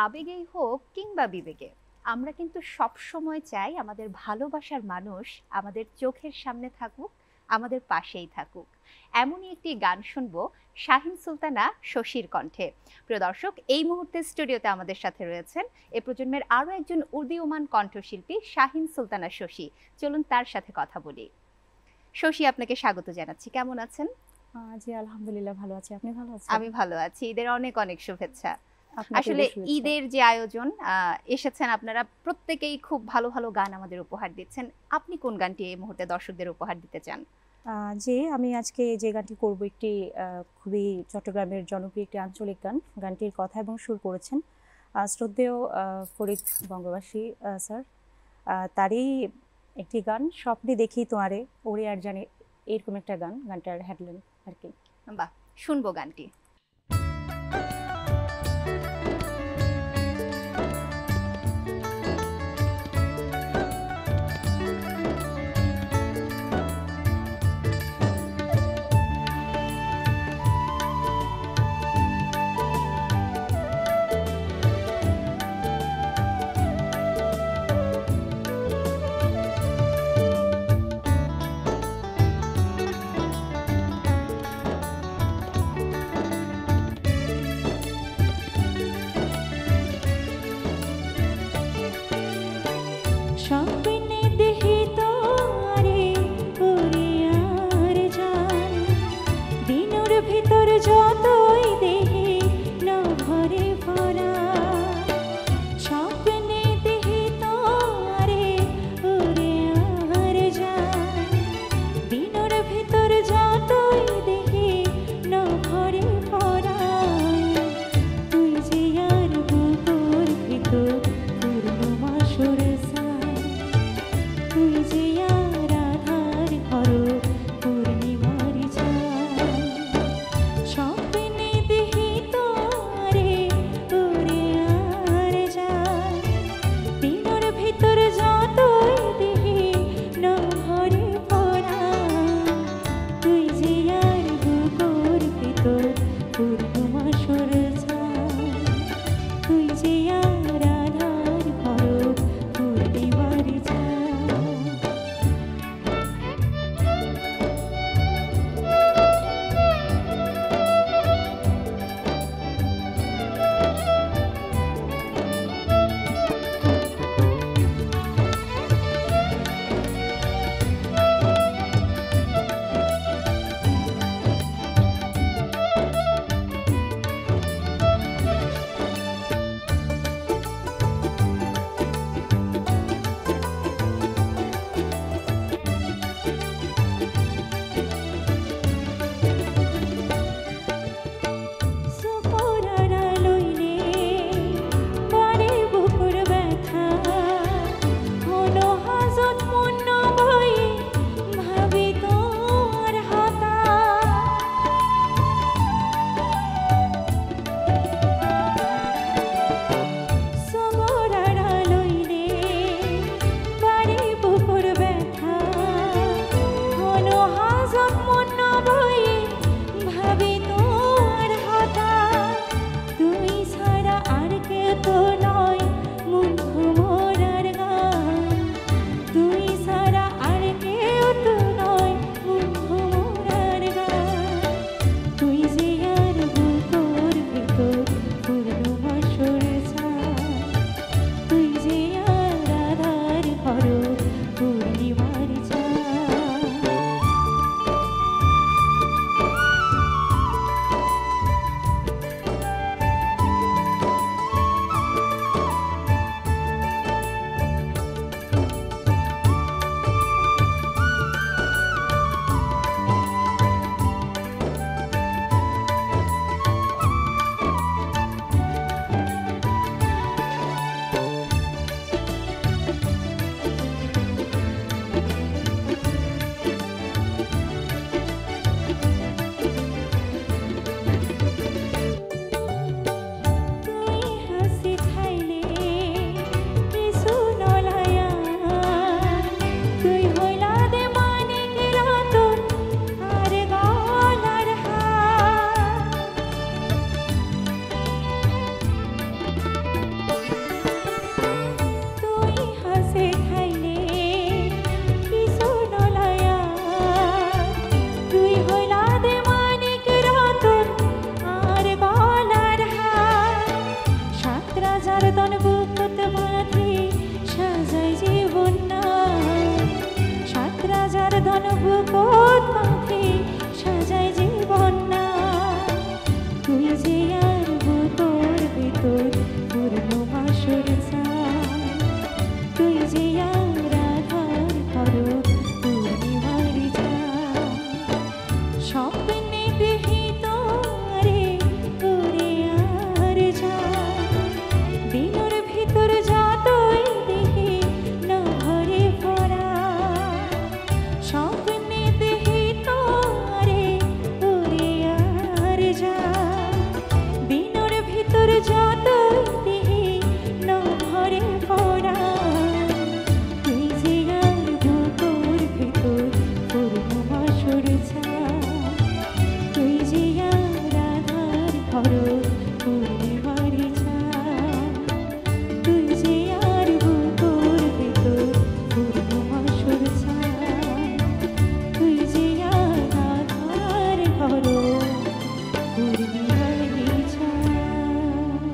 আবেগেই হোক কিংবা বিবেকে, আমরা কিন্তু সব সময় চাই আমাদের ভালোবাসার মানুষ আমাদের চোখের সামনে থাকুক, আমাদের পাশেই থাকুক। এমনই একটি গান শুনবো শাহিন সুলতানা শশীর কণ্ঠে। প্রিয় দর্শক, এই মুহূর্তে স্টুডিওতে আমাদের সাথে রয়েছেন এ প্রজন্মের আরও একজন উদীয়মান কণ্ঠশিল্পী শাহিন সুলতানা শশী। চলুন তার সাথে কথা বলি। শশী, আপনাকে স্বাগত জানাচ্ছি। কেমন আছেন? জি আলহামদুলিল্লাহ ভালো আছি। আপনি ভালো আছেন? আমি ভালো আছি। ঈদের অনেক অনেক শুভেচ্ছা। আপনাকে আসলে শুভেচ্ছা। ঈদের যে আয়োজন, এসেছেন আপনারা প্রত্যেকেই খুব ভালো ভালো গান আমাদের উপহার দিচ্ছেন। আপনি কোন গানটি এই মুহূর্তে দর্শকদের উপহার দিতে চান? জি আমি আজকে যে গানটি করব একটি খুবই চট্টগ্রামের জনপ্রিয় একটি আঞ্চলিক গান। গানটির কথা এবং সুর করেছেন শ্রদ্ধেয় ফরিদ বঙ্গবাসী স্যার। তারই একটি গান, স্বপ্নে দেখি তোমারে ওরে আর জানে, এরকম একটা গান, গানটার হেডলাইন আর কি। বাহ, শুনবো গানটি। স্বপ্নে দেখি তোরে ওরে আর জান, দিনের ভিতর যতই দেখি না ভরে ভরা। স্বপ্নে দেখি তোরে ওরে আর জান, দিনের ভিতর যতই দেখি না ভরে ভরা। তুই যে আর বুকুর ভিতর পূর্ণমা সরে তুই যে আর আধার ঘর পূর্ণিমার চাঁদ। স্বপ্নে দেখি তোরে ওরে আর জান, দিনের ভিতর যতই দেখি না ভরে ভরা। তুই যে আর বুকুর ভিতর পূর্ণিমা সরে তুই যে আর আধার ঘর পূর্ণিমার চাঁদ। রাজার দন বুকত বাঁধি সাজাই জীবন না, সাত রাজার ধন বুকত বাঁধি